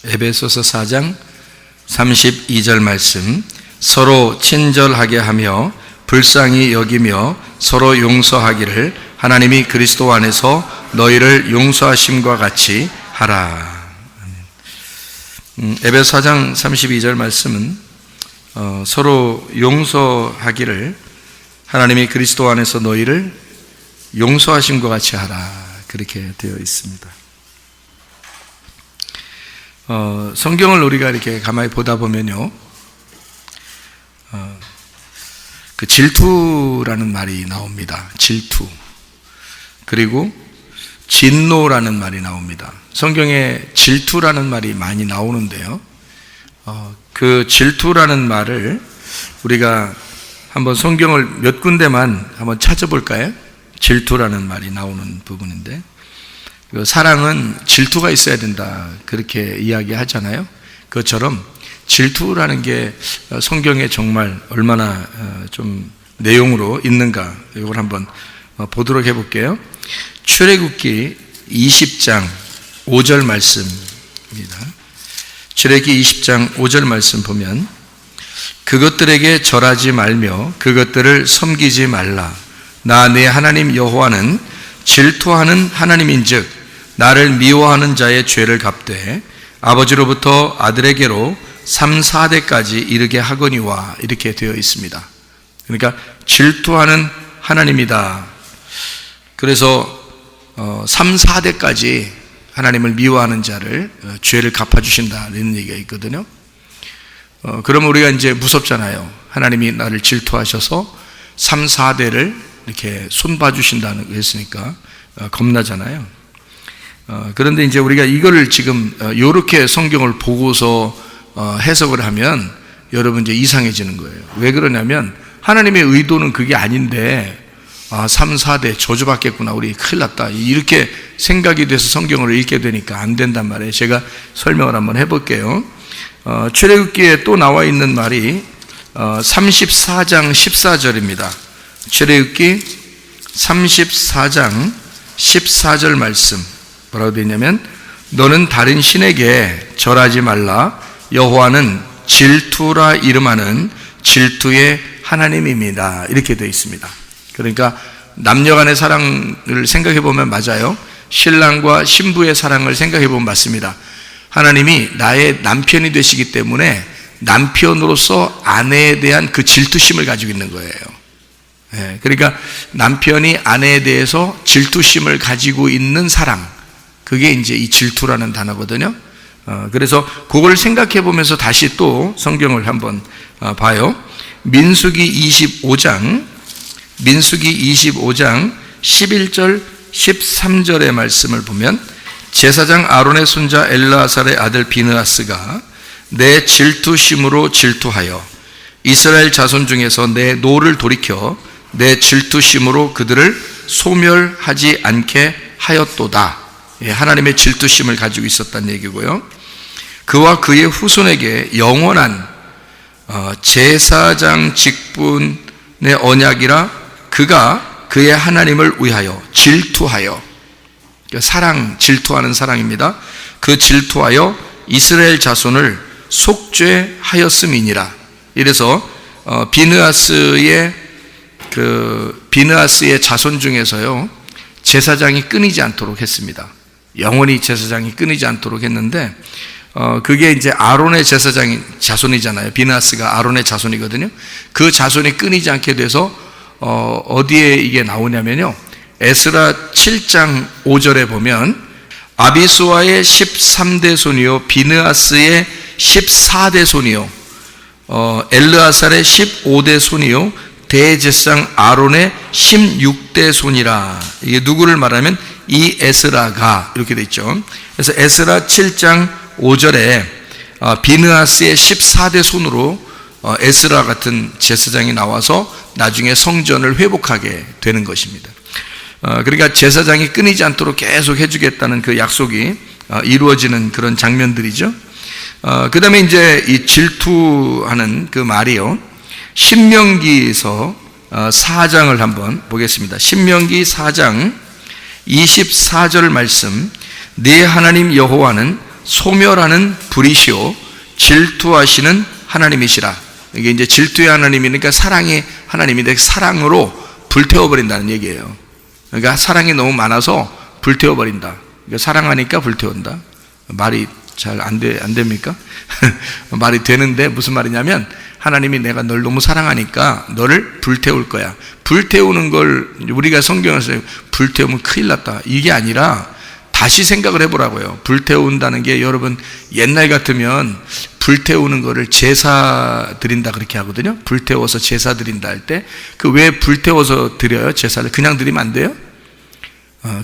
에베소서 4장 32절 말씀, 서로 친절하게 하며 불쌍히 여기며 서로 용서하기를 하나님이 그리스도 안에서 너희를 용서하심과 같이 하라. 에베소 4장 32절 말씀은 서로 용서하기를 하나님이 그리스도 안에서 너희를 용서하심과 같이 하라, 그렇게 되어 있습니다. 성경을 우리가 이렇게 가만히 보다 보면요, 그 질투라는 말이 나옵니다. 질투. 그리고 진노라는 말이 나옵니다. 성경에 질투라는 말이 많이 나오는데요, 그 질투라는 말을 우리가 한번 성경을 몇 군데만 한번 찾아볼까요? 질투라는 말이 나오는 부분인데, 사랑은 질투가 있어야 된다, 그렇게 이야기하잖아요. 그것처럼 질투라는 게 성경에 정말 얼마나 좀 내용으로 있는가, 이걸 한번 보도록 해볼게요. 출애굽기 20장 5절 말씀입니다. 출애굽기 20장 5절 말씀 보면, 그것들에게 절하지 말며 그것들을 섬기지 말라. 나 내 하나님 여호와는 질투하는 하나님인즉 나를 미워하는 자의 죄를 갚되 아버지로부터 아들에게로 3, 4대까지 이르게 하거니와, 이렇게 되어 있습니다. 그러니까 질투하는 하나님이다. 그래서 3, 4대까지 하나님을 미워하는 자를 죄를 갚아주신다, 이런 얘기가 있거든요. 그러면 우리가 이제 무섭잖아요. 하나님이 나를 질투하셔서 3, 4대를 이렇게 손봐주신다는 거 했으니까 겁나잖아요. 그런데 이제 우리가 이거를 지금 이렇게 성경을 보고서 해석을 하면 여러분 이제 이상해지는 거예요. 왜 그러냐면 하나님의 의도는 그게 아닌데 3, 4대 저주받겠구나, 우리 큰일 났다, 이렇게 생각이 돼서 성경을 읽게 되니까 안 된단 말이에요. 제가 설명을 한번 해볼게요. 출애굽기에 또 나와 있는 말이 34장 14절입니다. 출애굽기 34장 14절 말씀, 뭐라고 되어 있냐면, 너는 다른 신에게 절하지 말라. 여호와는 질투라 이름하는 질투의 하나님입니다, 이렇게 되어 있습니다. 그러니까 남녀간의 사랑을 생각해 보면 맞아요. 신랑과 신부의 사랑을 생각해 보면 맞습니다. 하나님이 나의 남편이 되시기 때문에 남편으로서 아내에 대한 그 질투심을 가지고 있는 거예요. 그러니까 남편이 아내에 대해서 질투심을 가지고 있는 사랑, 그게 이제 이 질투라는 단어거든요. 그래서 그걸 생각해 보면서 다시 또 성경을 한번 봐요. 민수기 25장 11절 13절의 말씀을 보면, 제사장 아론의 손자 엘르아살의 아들 비느하스가 내 질투심으로 질투하여 이스라엘 자손 중에서 내 노를 돌이켜 내 질투심으로 그들을 소멸하지 않게 하였도다. 하나님의 질투심을 가지고 있었다는 얘기고요. 그와 그의 후손에게 영원한 제사장 직분의 언약이라, 그가 그의 하나님을 위하여 질투하여, 질투하는 사랑입니다. 그 질투하여 이스라엘 자손을 속죄하였음이니라. 이래서 비느하스의 자손 중에서요, 제사장이 끊이지 않도록 했습니다. 영원히 제사장이 끊이지 않도록 했는데, 그게 이제 아론의 자손이잖아요. 비느하스가 아론의 자손이거든요. 그 자손이 끊이지 않게 돼서 어디에 이게 나오냐면요, 에스라 7장 5절에 보면, 아비수아의 13대 손이요 비느하스의 14대 손이요 엘르아살의 15대 손이요 대제사장 아론의 16대 손이라. 이게 누구를 말하면 이 에스라가, 이렇게 돼 있죠. 그래서 에스라 7장 5절에 비느하스의 14대 손으로 에스라 같은 제사장이 나와서 나중에 성전을 회복하게 되는 것입니다. 그러니까 제사장이 끊이지 않도록 계속 해주겠다는 그 약속이 이루어지는 그런 장면들이죠. 그 다음에 이제 이 질투하는 그 말이요, 신명기에서 4장을 한번 보겠습니다. 신명기 4장 24절 말씀, 네 하나님 여호와는 소멸하는 불이시오 질투하시는 하나님이시라. 이게 이제 질투의 하나님이니까 사랑의 하나님인데 사랑으로 불태워버린다는 얘기예요. 그러니까 사랑이 너무 많아서 불태워버린다. 그러니까 사랑하니까 불태운다. 말이 잘 안 됩니까? 말이 되는데 무슨 말이냐면 하나님이 내가 널 너무 사랑하니까 너를 불태울 거야. 불태우는 걸 우리가 성경에서 불태우면 큰일 났다 이게 아니라 다시 생각을 해보라고요. 불태운다는 게 여러분 옛날 같으면 불태우는 거를 제사 드린다 그렇게 하거든요. 불태워서 제사 드린다 할 때 그 왜 불태워서 드려요? 제사를 그냥 드리면 안 돼요?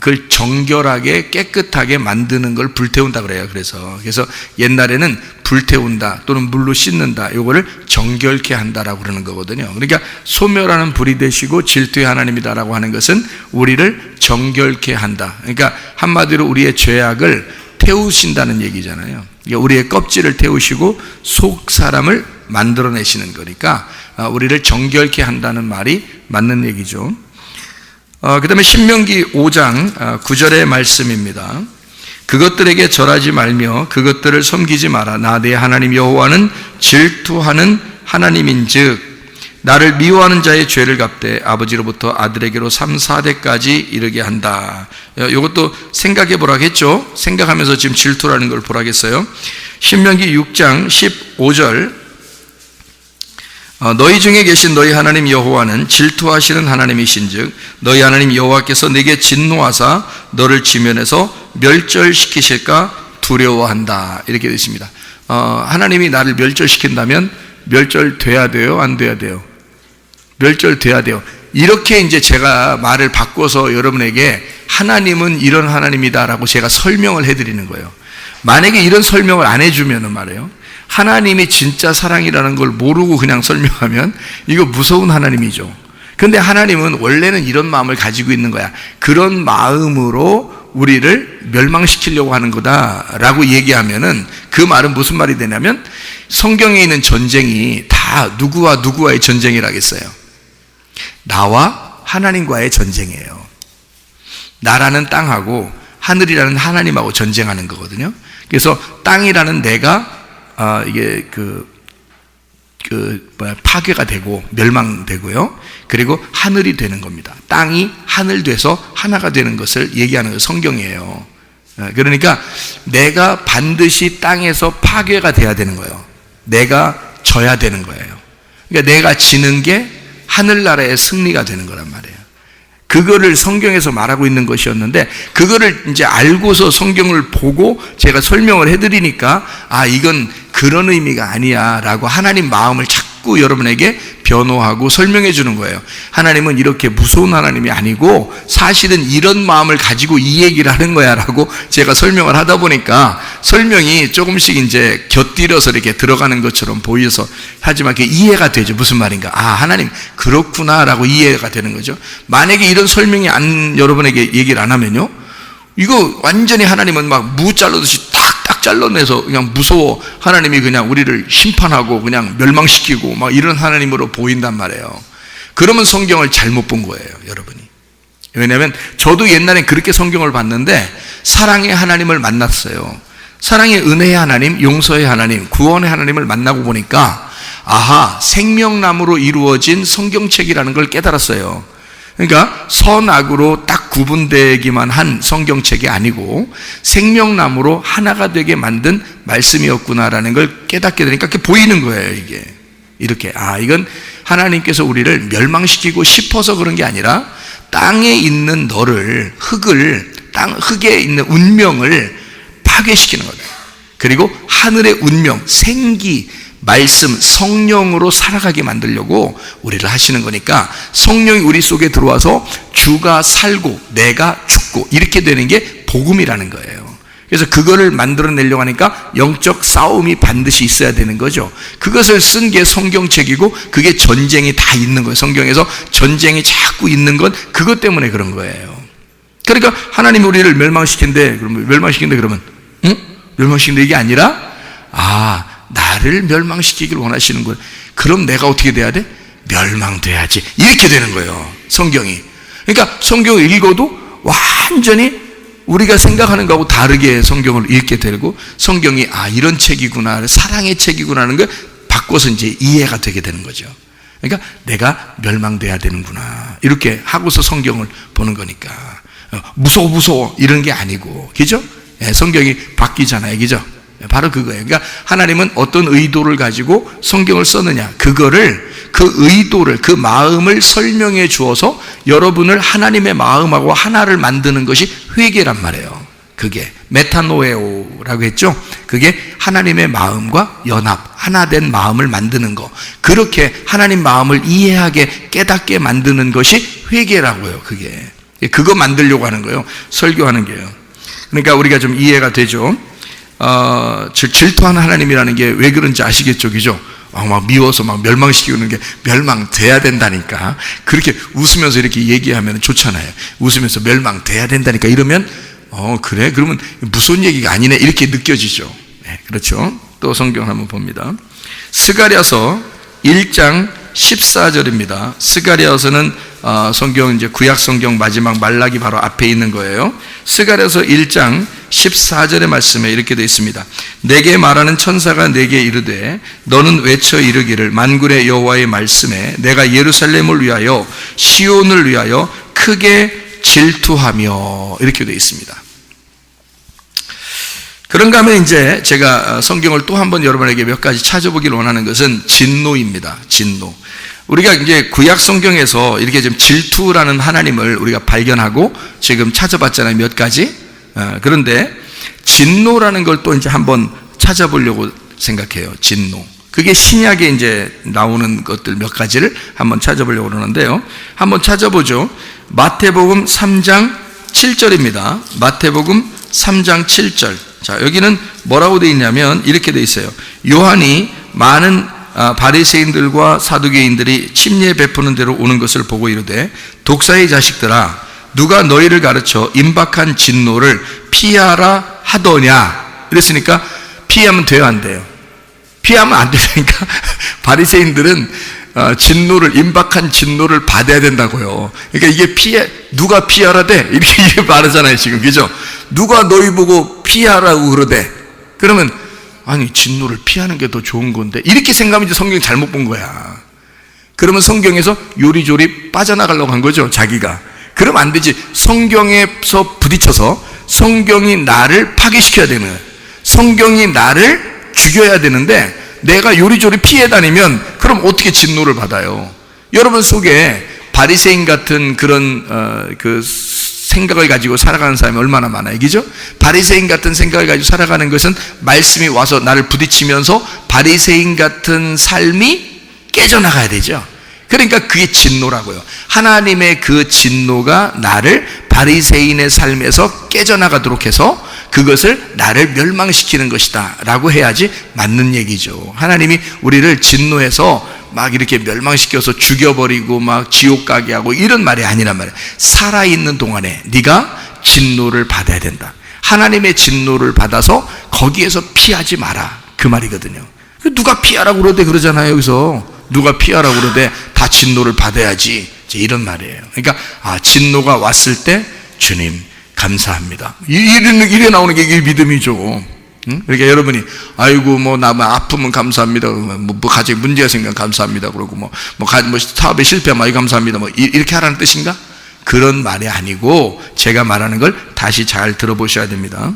그걸 정결하게 깨끗하게 만드는 걸 불태운다 그래요. 그래서 옛날에는 불태운다 또는 물로 씻는다 요거를 정결케 한다라고 그러는 거거든요. 그러니까 소멸하는 불이 되시고 질투의 하나님이다라고 하는 것은 우리를 정결케 한다. 그러니까 한마디로 우리의 죄악을 태우신다는 얘기잖아요. 그러니까 우리의 껍질을 태우시고 속 사람을 만들어내시는 거니까 우리를 정결케 한다는 말이 맞는 얘기죠. 그 다음에 신명기 5장 9절의 말씀입니다. 그것들에게 절하지 말며 그것들을 섬기지 마라. 나 내 하나님 여호와는 질투하는 하나님인즉 나를 미워하는 자의 죄를 갚되 아버지로부터 아들에게로 3, 4대까지 이르게 한다. 이것도 생각해 보라겠죠. 생각하면서 지금 질투라는 걸 보라겠어요. 신명기 6장 15절 너희 중에 계신 너희 하나님 여호와는 질투하시는 하나님이신즉 너희 하나님 여호와께서 내게 진노하사 너를 지면에서 멸절시키실까 두려워한다. 이렇게 되어 있습니다. 하나님이 나를 멸절시킨다면 멸절돼야 돼요? 안 돼야 돼요? 멸절돼야 돼요. 이렇게 이제 제가 말을 바꿔서 여러분에게 하나님은 이런 하나님이다라고 제가 설명을 해드리는 거예요. 만약에 이런 설명을 안 해주면 말이에요. 하나님이 진짜 사랑이라는 걸 모르고 그냥 설명하면 이거 무서운 하나님이죠. 근데 하나님은 원래는 이런 마음을 가지고 있는 거야. 그런 마음으로 우리를 멸망시키려고 하는 거다라고 얘기하면은 그 말은 무슨 말이 되냐면 성경에 있는 전쟁이 다 누구와 누구와의 전쟁이라겠어요? 나와 하나님과의 전쟁이에요. 나라는 땅하고 하늘이라는 하나님하고 전쟁하는 거거든요. 그래서 땅이라는 내가 이게 파괴가 되고 멸망되고요. 그리고 하늘이 되는 겁니다. 땅이 하늘 돼서 하나가 되는 것을 얘기하는 거 성경이에요. 그러니까 내가 반드시 땅에서 파괴가 돼야 되는 거예요. 내가 져야 되는 거예요. 그러니까 내가 지는 게 하늘나라의 승리가 되는 거란 말이에요. 그거를 성경에서 말하고 있는 것이었는데 그거를 이제 알고서 성경을 보고 제가 설명을 해드리니까 이건 그런 의미가 아니야 라고 하나님 마음을 자꾸 여러분에게 변호하고 설명해 주는 거예요. 하나님은 이렇게 무서운 하나님이 아니고 사실은 이런 마음을 가지고 이 얘기를 하는 거야 라고 제가 설명을 하다 보니까 설명이 조금씩 이제 곁들여서 이렇게 들어가는 것처럼 보여서 하지만 그게 이해가 되죠. 무슨 말인가? 하나님 그렇구나 라고 이해가 되는 거죠. 만약에 이런 설명이 여러분에게 얘기를 안 하면요, 이거 완전히 하나님은 막 무 잘라듯이 딱 잘라내서 그냥 무서워 하나님이 그냥 우리를 심판하고 그냥 멸망시키고 막 이런 하나님으로 보인단 말이에요. 그러면 성경을 잘못 본 거예요, 여러분이. 왜냐하면 저도 옛날엔 그렇게 성경을 봤는데 사랑의 하나님을 만났어요. 사랑의 은혜의 하나님, 용서의 하나님, 구원의 하나님을 만나고 보니까 생명나무로 이루어진 성경책이라는 걸 깨달았어요. 그러니까 선악으로 딱 구분되기만 한 성경책이 아니고 생명나무로 하나가 되게 만든 말씀이었구나라는 걸 깨닫게 되니까 그게 보이는 거예요. 이게 이렇게 이건 하나님께서 우리를 멸망시키고 싶어서 그런 게 아니라 땅에 있는 너를 흙에 있는 운명을 파괴시키는 거다. 그리고 하늘의 운명, 생기, 말씀, 성령으로 살아가게 만들려고 우리를 하시는 거니까 성령이 우리 속에 들어와서 주가 살고 내가 죽고 이렇게 되는 게 복음이라는 거예요. 그래서 그거를 만들어내려고 하니까 영적 싸움이 반드시 있어야 되는 거죠. 그것을 쓴 게 성경책이고 그게 전쟁이 다 있는 거예요. 성경에서 전쟁이 자꾸 있는 건 그것 때문에 그런 거예요. 그러니까 하나님이 우리를 멸망시킨대 그러면 멸망시킨대 이게 아니라 나를 멸망시키기를 원하시는군. 그럼 내가 어떻게 돼야 돼? 멸망돼야지. 이렇게 되는 거예요, 성경이. 그러니까 성경을 읽어도 완전히 우리가 생각하는 것하고 다르게 성경을 읽게 되고 성경이 이런 책이구나, 사랑의 책이구나 하는 걸 바꿔서 이제 이해가 되게 되는 거죠. 그러니까 내가 멸망돼야 되는구나 이렇게 하고서 성경을 보는 거니까 무서워 이런 게 아니고, 그죠? 성경이 바뀌잖아요, 그죠? 바로 그거예요. 그러니까 하나님은 어떤 의도를 가지고 성경을 썼느냐, 그거를, 그 의도를, 그 마음을 설명해 주어서 여러분을 하나님의 마음하고 하나를 만드는 것이 회개란 말이에요. 그게 메타노에오라고 했죠. 그게 하나님의 마음과 연합, 하나 된 마음을 만드는 거, 그렇게 하나님 마음을 이해하게 깨닫게 만드는 것이 회개라고요. 그거 만들려고 하는 거예요, 설교하는 게요. 그러니까 우리가 좀 이해가 되죠. 질투하는 하나님이라는 게 왜 그런지 아시겠죠, 그죠? 막 미워서 막 멸망시키는 게 멸망돼야 된다니까. 그렇게 웃으면서 이렇게 얘기하면 좋잖아요. 웃으면서 멸망돼야 된다니까 이러면 그래? 그러면 무서운 얘기가 아니네 이렇게 느껴지죠. 네, 그렇죠. 또 성경 한번 봅니다. 스가랴서 1장 14절입니다. 스가랴서는 성경 이제 구약 성경 마지막 말라기 바로 앞에 있는 거예요. 스가랴서 1장 14절의 말씀에 이렇게 되어 있습니다. 내게 말하는 천사가 내게 이르되 너는 외쳐 이르기를 만군의 여호와의 말씀에 내가 예루살렘을 위하여 시온을 위하여 크게 질투하며, 이렇게 되어 있습니다. 그런가 하면 이제 제가 성경을 또 한번 여러분에게 몇 가지 찾아보기를 원하는 것은 진노입니다. 진노. 우리가 이제 구약 성경에서 이렇게 좀 질투라는 하나님을 우리가 발견하고 지금 찾아봤잖아요, 몇 가지. 그런데 진노라는 걸 또 이제 한번 찾아보려고 생각해요. 진노. 그게 신약에 이제 나오는 것들 몇 가지를 한번 찾아보려고 그러는데요. 한번 찾아보죠. 마태복음 3장 7절입니다. 마태복음 3장 7절. 자, 여기는 뭐라고 되어 있냐면 이렇게 되어 있어요. 요한이 많은 바리새인들과 사두개인들이 침례 베푸는 대로 오는 것을 보고 이르되 독사의 자식들아, 누가 너희를 가르쳐 임박한 진노를 피하라 하더냐. 이랬으니까 피하면 돼요, 안 돼요? 피하면 안 되니까 바리새인들은 진노를, 임박한 진노를 받아야 된다고요. 그러니까 이게 누가 피하라 돼? 이렇게 말하잖아요, 지금, 그죠? 누가 너희 보고 피하라고 그러대? 그러면 아니, 진노를 피하는 게 더 좋은 건데, 이렇게 생각하면 이제 성경 잘못 본 거야. 그러면 성경에서 요리조리 빠져나가려고 한 거죠, 자기가. 그러면 안 되지. 성경에서 부딪혀서 성경이 나를 파괴시켜야 되는 거예요. 성경이 나를 죽여야 되는데 내가 요리조리 피해 다니면 그럼 어떻게 진노를 받아요? 여러분 속에 바리새인 같은 그런 그 생각을 가지고 살아가는 사람이 얼마나 많아요, 그죠? 바리새인 같은 생각을 가지고 살아가는 것은 말씀이 와서 나를 부딪히면서 바리새인 같은 삶이 깨져나가야 되죠. 그러니까 그게 진노라고요. 하나님의 그 진노가 나를 바리새인의 삶에서 깨져나가도록 해서 그것을 나를 멸망시키는 것이다 라고 해야지 맞는 얘기죠. 하나님이 우리를 진노해서 막 이렇게 멸망시켜서 죽여버리고 막 지옥 가게 하고 이런 말이 아니란 말이에요. 살아있는 동안에 네가 진노를 받아야 된다. 하나님의 진노를 받아서 거기에서 피하지 마라, 그 말이거든요. 누가 피하라고 그러대 그러잖아요. 여기서 누가 피하라고 그러대, 다 진노를 받아야지, 이런 말이에요. 그러니까 진노가 왔을 때 주님 감사합니다, 이래 나오는 게 이게 믿음이죠. 응? 그러니까 여러분이 아이고 나 아프면 감사합니다, 가정에 문제가 생기면 감사합니다, 그러고 사업에 실패하면 감사합니다, 이렇게 하라는 뜻인가? 그런 말이 아니고 제가 말하는 걸 다시 잘 들어보셔야 됩니다.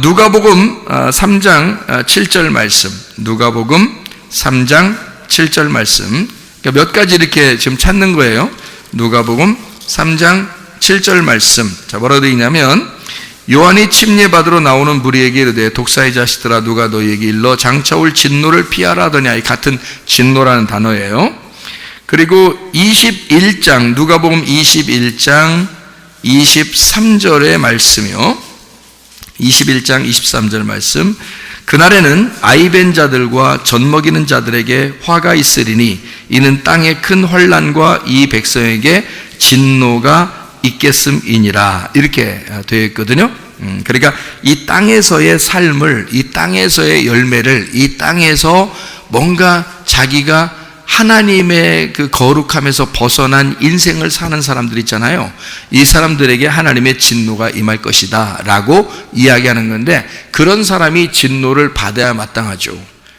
누가복음 3장 7절 말씀, 누가복음 3장 7절 말씀. 그러니까 몇 가지 이렇게 지금 찾는 거예요. 누가복음 3장 7절 말씀. 자, 뭐라고 되어 있냐면 요한이 침례 받으러 나오는 무리에게 이르되 독사의 자식들아, 누가 너희에게 일러 장차 올 진노를 피하라 하더냐. 이 같은 진노라는 단어예요. 그리고 21장, 누가복음 21장 23절의 말씀이요. 21장 23절 말씀. 그날에는 아이벤 자들과 젖먹이는 자들에게 화가 있으리니 이는 땅의 큰 환난과 이 백성에게 진노가 있겠음이니라, 이렇게 되어 있거든요. 그러니까 이 땅에서의 삶을, 이 땅에서의 열매를, 이 땅에서 뭔가 자기가 하나님의 그 거룩함에서 벗어난 인생을 사는 사람들 있잖아요. 이 사람들에게 하나님의 진노가 임할 것이다 라고 이야기하는 건데, 그런 사람이 진노를 받아야 마땅하죠.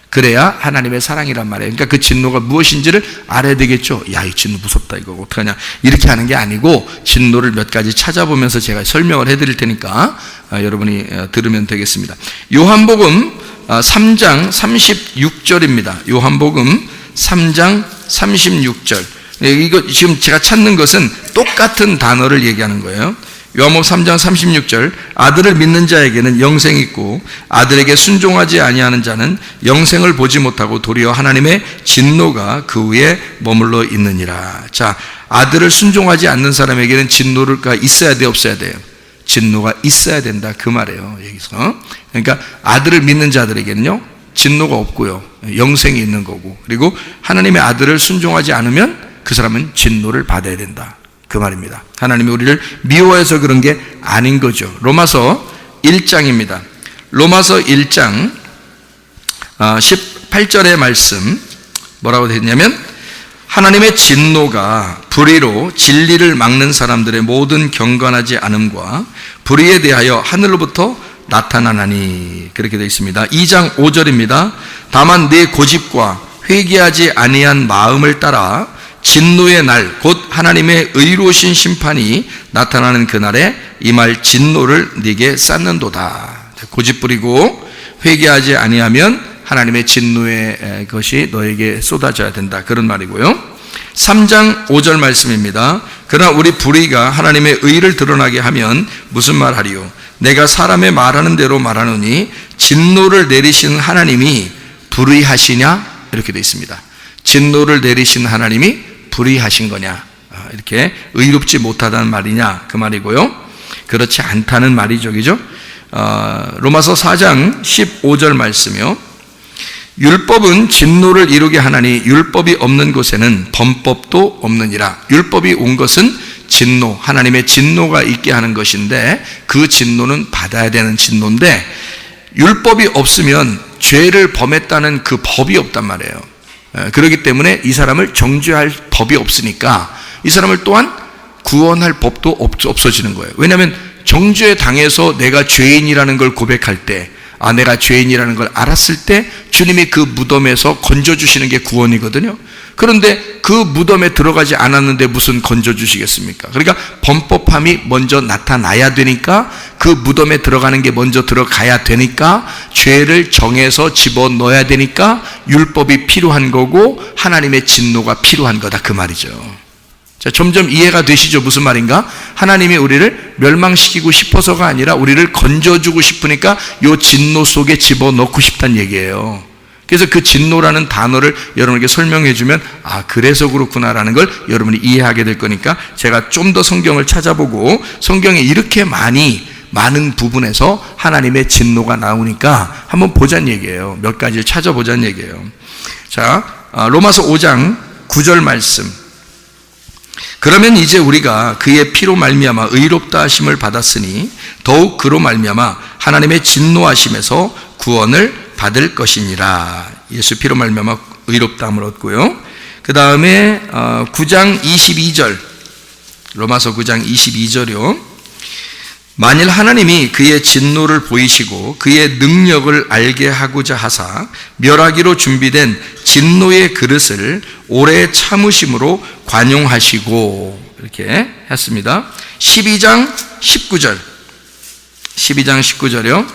그래야 하나님의 사랑이란 말이에요. 그러니까 그 진노가 무엇인지를 알아야 되겠죠. 야, 이 진노 무섭다, 이거 어떡하냐, 이렇게 하는 게 아니고 진노를 몇 가지 찾아보면서 제가 설명을 해드릴 테니까 여러분이 들으면 되겠습니다. 요한복음 3장 36절입니다. 요한복음 3장 36절. 이거 지금 제가 찾는 것은 똑같은 단어를 얘기하는 거예요. 요한복음 3장 36절. 아들을 믿는 자에게는 영생이 있고 아들에게 순종하지 아니하는 자는 영생을 보지 못하고 도리어 하나님의 진노가 그 위에 머물러 있느니라. 자, 아들을 순종하지 않는 사람에게는 진노가 있어야 돼, 없어야 돼요? 진노가 있어야 된다, 그 말이에요, 여기서. 그러니까 아들을 믿는 자들에게는요, 진노가 없고요, 영생이 있는 거고, 그리고 하나님의 아들을 순종하지 않으면 그 사람은 진노를 받아야 된다, 그 말입니다. 하나님이 우리를 미워해서 그런 게 아닌 거죠. 로마서 1장입니다. 로마서 1장 18절의 말씀 뭐라고 되어 있냐면, 하나님의 진노가 불의로 진리를 막는 사람들의 모든 경건하지 않음과 불의에 대하여 하늘로부터 나타나나니, 그렇게 되어 있습니다. 2장 5절입니다. 다만 내 고집과 회개하지 아니한 마음을 따라 진노의 날, 곧 하나님의 의로우신 심판이 나타나는 그날에 임할 진노를 네게 쌓는도다. 고집 부리고 회개하지 아니하면 하나님의 진노의 것이 너에게 쏟아져야 된다, 그런 말이고요. 3장 5절 말씀입니다. 그러나 우리 불의가 하나님의 의를 드러나게 하면 무슨 말하리요? 내가 사람의 말하는 대로 말하노니 진노를 내리시는 하나님이 불의하시냐? 이렇게 되어 있습니다. 진노를 내리신 하나님이 불의하신 거냐? 이렇게 의롭지 못하다는 말이냐? 그 말이고요. 그렇지 않다는 말이죠, 그죠? 로마서 4장 15절 말씀이요. 율법은 진노를 이루게 하나니 율법이 없는 곳에는 범법도 없느니라. 율법이 온 것은 진노, 하나님의 진노가 있게 하는 것인데, 그 진노는 받아야 되는 진노인데, 율법이 없으면 죄를 범했다는 그 법이 없단 말이에요. 그렇기 때문에 이 사람을 정죄할 법이 없으니까 이 사람을 또한 구원할 법도 없어지는 거예요. 왜냐하면 정죄 당해서 내가 죄인이라는 걸 고백할 때, 내가 죄인이라는 걸 알았을 때 주님이 그 무덤에서 건져주시는 게 구원이거든요. 그런데 그 무덤에 들어가지 않았는데 무슨 건져주시겠습니까? 그러니까 범법함이 먼저 나타나야 되니까, 그 무덤에 들어가는 게 먼저 들어가야 되니까, 죄를 정해서 집어넣어야 되니까 율법이 필요한 거고 하나님의 진노가 필요한 거다, 그 말이죠. 자, 점점 이해가 되시죠? 무슨 말인가? 하나님이 우리를 멸망시키고 싶어서가 아니라 우리를 건져주고 싶으니까 요 진노 속에 집어넣고 싶다는 얘기예요. 그래서 그 진노라는 단어를 여러분에게 설명해 주면, 그래서 그렇구나라는 걸 여러분이 이해하게 될 거니까 제가 좀 더 성경을 찾아보고, 성경에 이렇게 많은 부분에서 하나님의 진노가 나오니까 한번 보자는 얘기예요. 몇 가지를 찾아보자는 얘기예요. 자, 로마서 5장 9절 말씀. 그러면 이제 우리가 그의 피로 말미암아 의롭다 하심을 받았으니 더욱 그로 말미암아 하나님의 진노하심에서 구원을 받을 것이니라. 예수 피로 말미암아 의롭다함을 얻고요. 그 다음에 9장 22절, 로마서 9장 22절이요. 만일 하나님이 그의 진노를 보이시고 그의 능력을 알게 하고자 하사 멸하기로 준비된 진노의 그릇을 오래 참으심으로 관용하시고, 이렇게 했습니다. 12장 19절이요.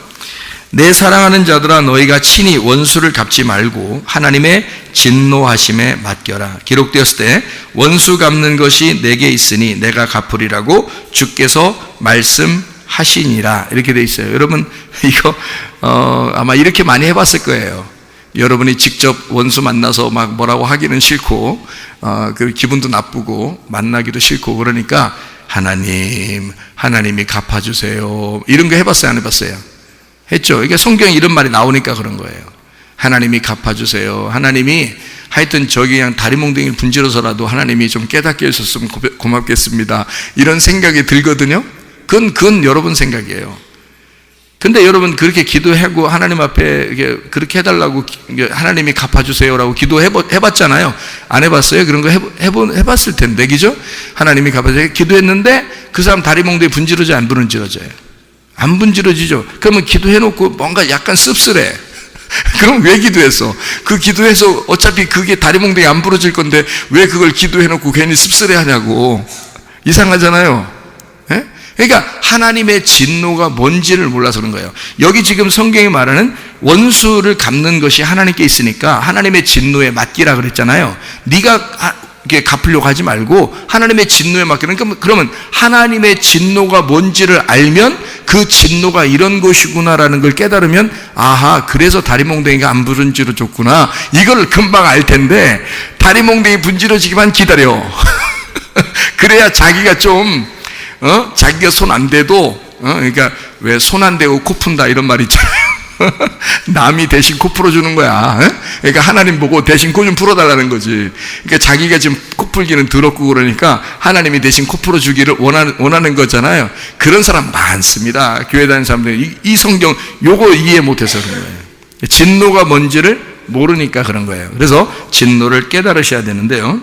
내 사랑하는 자들아, 너희가 친히 원수를 갚지 말고 하나님의 진노하심에 맡겨라. 기록되었을 때 원수 갚는 것이 내게 있으니 내가 갚으리라고 주께서 말씀하시니라, 이렇게 돼 있어요. 여러분, 이거 아마 이렇게 많이 해봤을 거예요. 여러분이 직접 원수 만나서 막 뭐라고 하기는 싫고, 그 기분도 나쁘고 만나기도 싫고, 그러니까 하나님이 갚아주세요, 이런 거 해봤어요, 안 해봤어요? 했죠. 이게 성경에 이런 말이 나오니까 그런 거예요. 하나님이 갚아주세요. 하나님이 하여튼 저기 그냥 다리몽둥이를 분지러서라도 하나님이 좀 깨닫게 해줬으면 고맙겠습니다, 이런 생각이 들거든요. 그건 여러분 생각이에요. 근데 여러분 그렇게 기도하고 하나님 앞에 그렇게 해달라고 하나님이 갚아주세요라고 기도해봤잖아요. 안 해봤어요? 그런 거 해봤을 텐데, 그죠? 하나님이 갚아주세요. 기도했는데 그 사람 다리 몽둥이 분지러져 안 분지러져요? 안 분지러지죠? 그러면 기도해놓고 뭔가 약간 씁쓸해. 그럼 왜 기도했어? 그 기도해서 어차피 그게 다리 몽둥이 안 부러질 건데 왜 그걸 기도해놓고 괜히 씁쓸해 하냐고. 이상하잖아요. 예? 그러니까 하나님의 진노가 뭔지를 몰라서 그런 거예요. 여기 지금 성경이 말하는 원수를 갚는 것이 하나님께 있으니까 하나님의 진노에 맡기라 그랬잖아요. 네가 이렇게 갚으려고 하지 말고 하나님의 진노에 맡기는. 그러면 하나님의 진노가 뭔지를 알면 그 진노가 이런 것이구나라는 걸 깨달으면 아하, 그래서 다리 몽둥이가 안 분지러졌구나, 이걸 금방 알 텐데 다리 몽둥이 분지러지기만 기다려. 그래야 자기가 좀 자기가 손 안 대도 그러니까 왜 손 안 대고 코 푼다 이런 말 있잖아요. 남이 대신 코 풀어주는 거야. 그러니까 하나님 보고 대신 코 좀 풀어달라는 거지. 그러니까 자기가 지금 코 풀기는 더럽고 그러니까 하나님이 대신 코 풀어주기를 원하는 거잖아요. 그런 사람 많습니다. 교회 다니는 사람들이 이 성경 요거 이해 못해서 그런 거예요. 진노가 뭔지를 모르니까 그런 거예요. 그래서 진노를 깨달으셔야 되는데요,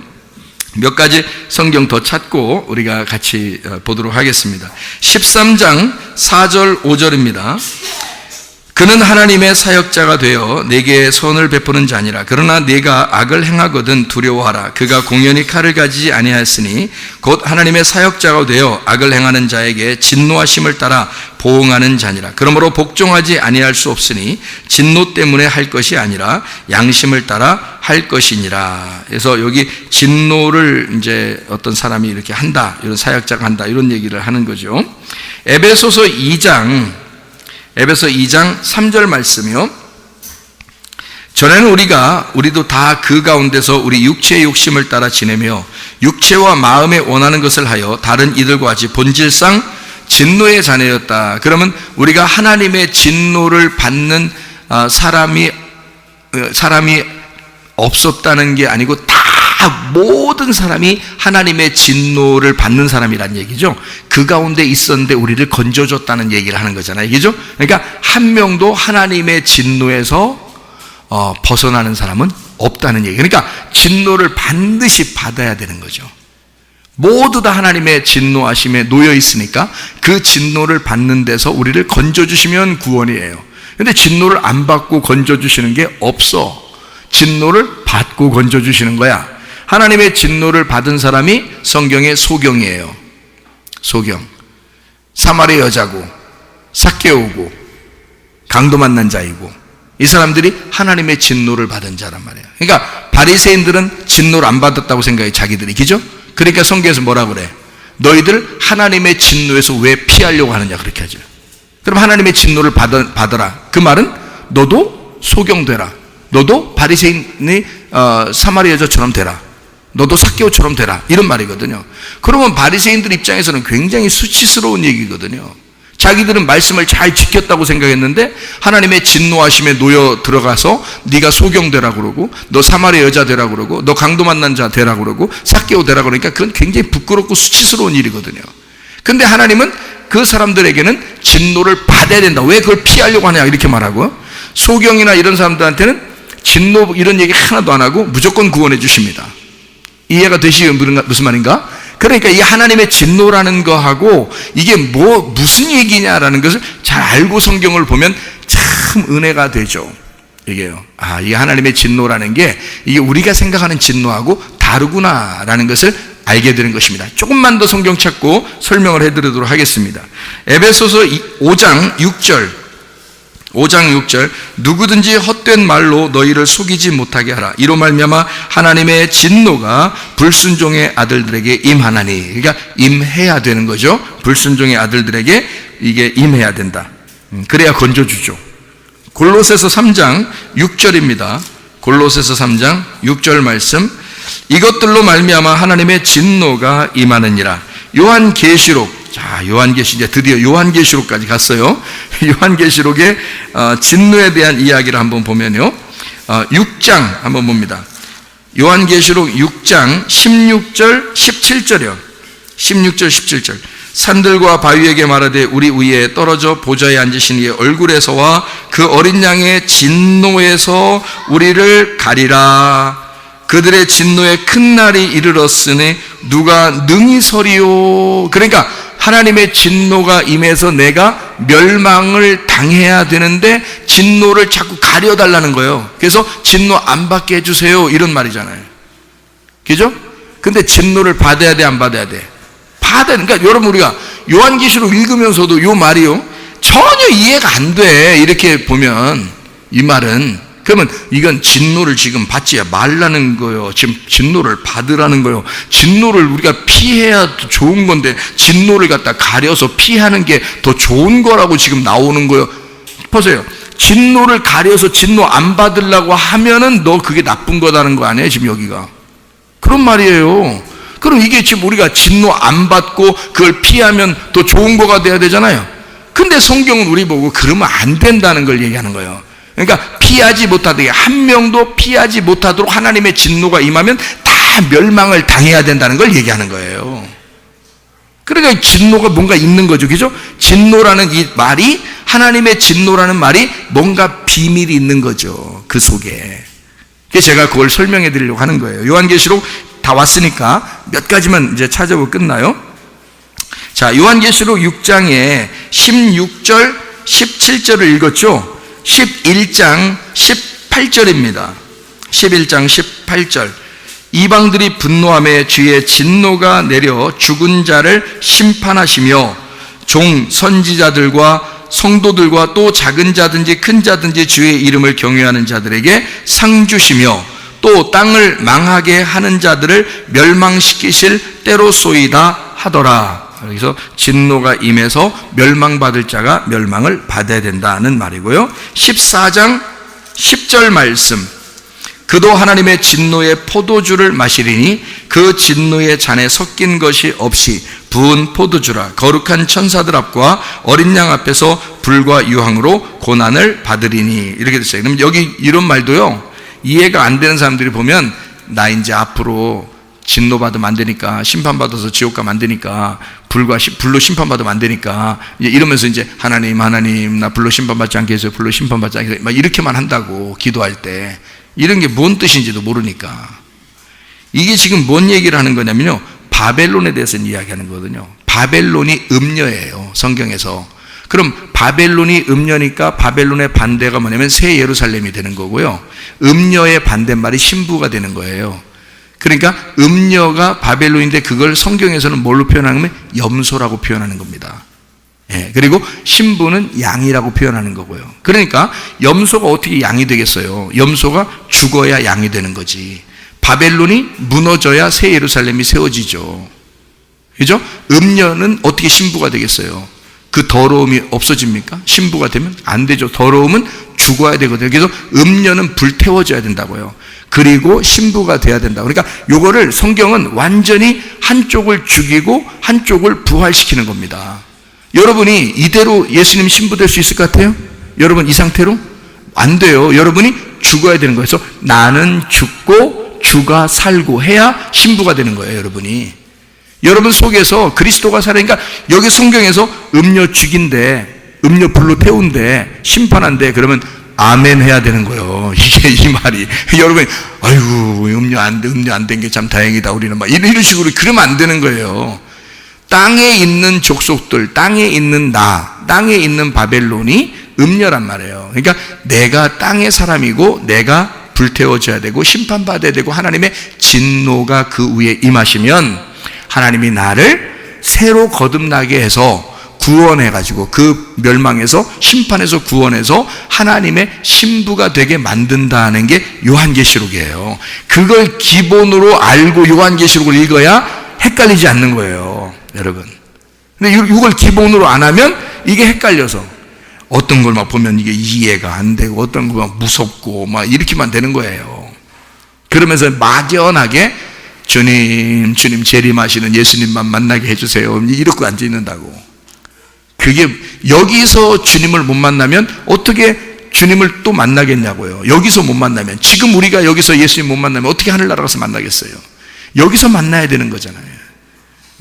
몇 가지 성경 더 찾고 우리가 같이 보도록 하겠습니다. 13장 4절 5절입니다. 그는 하나님의 사역자가 되어 내게 선을 베푸는 자니라. 그러나 네가 악을 행하거든 두려워하라. 그가 공연히 칼을 가지지 아니하였으니 곧 하나님의 사역자가 되어 악을 행하는 자에게 진노하심을 따라 보응하는 자니라. 그러므로 복종하지 아니할 수 없으니 진노 때문에 할 것이 아니라 양심을 따라 할 것이니라. 그래서 여기 진노를 이제 어떤 사람이 이렇게 한다, 이런 사역자가 한다, 이런 얘기를 하는 거죠. 에베소서 2장 3절 말씀이요. 전에는 우리도 다 그 가운데서 우리 육체의 욕심을 따라 지내며 육체와 마음에 원하는 것을 하여 다른 이들과 같이 본질상 진노의 자녀였다. 그러면 우리가 하나님의 진노를 받는 사람이 없었다는 게 아니고 다 모든 사람이 하나님의 진노를 받는 사람이란 얘기죠. 그 가운데 있었는데 우리를 건져줬다는 얘기를 하는 거잖아요. 그죠? 그러니까 한 명도 하나님의 진노에서 벗어나는 사람은 없다는 얘기. 그러니까 진노를 반드시 받아야 되는 거죠. 모두 다 하나님의 진노하심에 놓여 있으니까 그 진노를 받는 데서 우리를 건져주시면 구원이에요. 근데 진노를 안 받고 건져주시는 게 없어. 진노를 받고 건져주시는 거야. 하나님의 진노를 받은 사람이 성경의 소경이에요. 소경. 사마리 여자고 삭개오고 강도 만난 자이고, 이 사람들이 하나님의 진노를 받은 자란 말이에요. 그러니까 바리새인들은 진노를 안 받았다고 생각해, 자기들이. 그죠? 그러니까 성경에서 뭐라 그래? 너희들 하나님의 진노에서 왜 피하려고 하느냐, 그렇게 하죠. 그럼 하나님의 진노를 받아라. 그 말은 너도 소경되라. 너도 바리새인이 사마리 여자처럼 되라. 너도 삭개오처럼 되라. 이런 말이거든요. 그러면 바리새인들 입장에서는 굉장히 수치스러운 얘기거든요. 자기들은 말씀을 잘 지켰다고 생각했는데 하나님의 진노하심에 놓여 들어가서 네가 소경되라 그러고, 너 사마리 여자 되라 그러고, 너 강도 만난 자 되라 그러고, 삭개오 되라 그러니까 그건 굉장히 부끄럽고 수치스러운 일이거든요. 근데 하나님은 그 사람들에게는 진노를 받아야 된다. 왜 그걸 피하려고 하냐, 이렇게 말하고, 소경이나 이런 사람들한테는 진노 이런 얘기 하나도 안 하고 무조건 구원해 주십니다. 이해가 되시면 무슨 말인가? 그러니까 이 하나님의 진노라는 거하고 이게 무슨 얘기냐라는 것을 잘 알고 성경을 보면 참 은혜가 되죠. 이게요. 이게 하나님의 진노라는 게 이게 우리가 생각하는 진노하고 다르구나라는 것을 알게 되는 것입니다. 조금만 더 성경 찾고 설명을 해드리도록 하겠습니다. 에베소서 5장 6절 누구든지 헛된 말로 너희를 속이지 못하게 하라. 이로 말미암아 하나님의 진노가 불순종의 아들들에게 임하나니. 그러니까 임해야 되는 거죠. 불순종의 아들들에게 이게 임해야 된다. 그래야 건져주죠. 골로새서 3장 6절입니다. 골로새서 3장 6절 말씀. 이것들로 말미암아 하나님의 진노가 임하느니라. 요한계시록. 자, 이제 드디어 요한계시록까지 갔어요. 요한계시록의 진노에 대한 이야기를 한번 보면요. 6장 한번 봅니다. 요한계시록 6장 16절 17절이요. 16절 17절. 산들과 바위에게 말하되 우리 위에 떨어져 보좌에 앉으신 이의 얼굴에서와 그 어린 양의 진노에서 우리를 가리라. 그들의 진노에 큰 날이 이르렀으니 누가 능히 서리요. 그러니까 하나님의 진노가 임해서 내가 멸망을 당해야 되는데 진노를 자꾸 가려달라는 거예요. 그래서 진노 안 받게 해주세요 이런 말이잖아요. 그죠? 근데 진노를 받아야 돼, 안 받아야 돼? 받아야 돼. 그러니까 여러분, 우리가 요한계시록 읽으면서도 요 말이요 전혀 이해가 안 돼. 이렇게 보면 이 말은, 그러면 이건 진노를 지금 받지 말라는 거예요. 지금 진노를 받으라는 거예요. 진노를 우리가 피해야 좋은 건데 진노를 갖다 가려서 피하는 게 더 좋은 거라고 지금 나오는 거예요. 보세요. 진노를 가려서 진노 안 받으려고 하면은 너 그게 나쁜 거다는 거 아니에요, 지금 여기가. 그런 말이에요. 그럼 이게 지금 우리가 진노 안 받고 그걸 피하면 더 좋은 거가 돼야 되잖아요. 근데 성경은 우리 보고 그러면 안 된다는 걸 얘기하는 거예요. 그러니까 피하지 못하도록, 한 명도 피하지 못하도록 하나님의 진노가 임하면 다 멸망을 당해야 된다는 걸 얘기하는 거예요. 그러니까 진노가 뭔가 있는 거죠. 그죠? 진노라는 이 말이, 하나님의 진노라는 말이 뭔가 비밀이 있는 거죠. 그 속에. 그래서 제가 그걸 설명해 드리려고 하는 거예요. 요한계시록 다 왔으니까 몇 가지만 이제 찾아보고 끝나요. 자, 요한계시록 6장에 16절, 17절을 읽었죠? 11장 18절입니다. 11장 18절. 이방들이 분노하며 주의 진노가 내려 죽은 자를 심판하시며 종 선지자들과 성도들과 또 작은 자든지 큰 자든지 주의 이름을 경외하는 자들에게 상 주시며 또 땅을 망하게 하는 자들을 멸망시키실 때로소이다 하더라. 그래서 진노가 임해서 멸망받을 자가 멸망을 받아야 된다는 말이고요. 14장 10절 말씀. 그도 하나님의 진노의 포도주를 마시리니 그 진노의 잔에 섞인 것이 없이 부은 포도주라. 거룩한 천사들 앞과 어린 양 앞에서 불과 유황으로 고난을 받으리니. 이렇게 됐어요. 그럼 여기 이런 말도요, 이해가 안 되는 사람들이 보면 나 이제 앞으로 진노받으면 안 되니까, 심판받아서 지옥 가면 안 되니까, 불로 심판받으면 안 되니까, 이러면서 이제 하나님 나 불로 심판받지 않게 해서 불로 심판받지 않게 해서 막 이렇게만 한다고, 기도할 때. 이런 게 뭔 뜻인지도 모르니까. 이게 지금 뭔 얘기를 하는 거냐면요, 바벨론에 대해서 이야기하는 거거든요. 바벨론이 음녀예요, 성경에서. 그럼 바벨론이 음녀니까 바벨론의 반대가 뭐냐면 새 예루살렘이 되는 거고요, 음녀의 반대말이 신부가 되는 거예요. 그러니까 음녀가 바벨론인데 그걸 성경에서는 뭘로 표현하냐면 염소라고 표현하는 겁니다. 예, 그리고 신부는 양이라고 표현하는 거고요. 그러니까 염소가 어떻게 양이 되겠어요? 염소가 죽어야 양이 되는 거지. 바벨론이 무너져야 새 예루살렘이 세워지죠. 그죠? 음녀는 어떻게 신부가 되겠어요? 그 더러움이 없어집니까? 신부가 되면 안 되죠. 더러움은 죽어야 되거든요. 그래서 음녀는 불태워져야 된다고요. 그리고 신부가 돼야 된다. 그러니까 요거를 성경은 완전히 한쪽을 죽이고 한쪽을 부활시키는 겁니다. 여러분이 이대로 예수님 신부 될 수 있을 것 같아요? 여러분 이 상태로? 안 돼요. 여러분이 죽어야 되는 거예요. 그래서 나는 죽고 주가 살고 해야 신부가 되는 거예요. 여러분이. 여러분 속에서 그리스도가 살아니까, 여기 성경에서 음녀 죽인데, 음녀 불로 태운데, 심판한데, 그러면 아멘 해야 되는 거예요. 이게 이 말이. 여러분이 아이고 음료 안 된 게 참 다행이다 우리는 막 이런 식으로 그러면 안 되는 거예요. 땅에 있는 족속들, 땅에 있는 땅에 있는 바벨론이 음녀란 말이에요. 그러니까 내가 땅의 사람이고 내가 불태워져야 되고 심판받아야 되고 하나님의 진노가 그 위에 임하시면 하나님이 나를 새로 거듭나게 해서 구원해가지고 그 멸망에서 심판에서 구원해서 하나님의 신부가 되게 만든다는 게 요한계시록이에요. 그걸 기본으로 알고 요한계시록을 읽어야 헷갈리지 않는 거예요, 여러분. 근데 이걸 기본으로 안 하면 이게 헷갈려서 어떤 걸 막 보면 이게 이해가 안 되고 어떤 거 막 무섭고 막 이렇게만 되는 거예요. 그러면서 막연하게 주님 재림하시는 예수님만 만나게 해주세요 이러고 앉아 있는다고. 그게 여기서 주님을 못 만나면 어떻게 주님을 또 만나겠냐고요. 여기서 못 만나면, 지금 우리가 여기서 예수님 못 만나면 어떻게 하늘나라 가서 만나겠어요? 여기서 만나야 되는 거잖아요.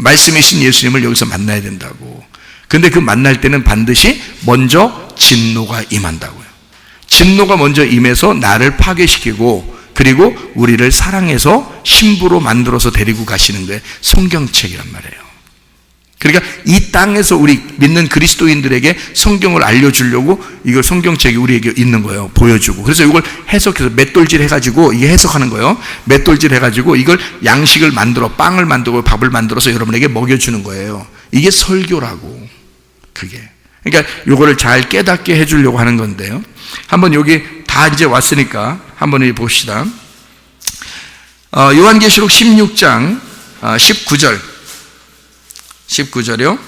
말씀이신 예수님을 여기서 만나야 된다고. 근데 그 만날 때는 반드시 먼저 진노가 임한다고요. 진노가 먼저 임해서 나를 파괴시키고 그리고 우리를 사랑해서 신부로 만들어서 데리고 가시는 게 성경책이란 말이에요. 그러니까 이 땅에서 우리 믿는 그리스도인들에게 성경을 알려주려고 이걸 성경책이 우리에게 있는 거예요. 보여주고. 그래서 이걸 해석해서 맷돌질 해가지고 이게 해석하는 거예요. 맷돌질 해가지고 이걸 양식을 만들어 빵을 만들고 밥을 만들어서 여러분에게 먹여주는 거예요. 이게 설교라고. 그게. 그러니까 이거를 잘 깨닫게 해주려고 하는 건데요. 한번 여기 다 이제 왔으니까 한번 봅시다. 요한계시록 16장 19절이요.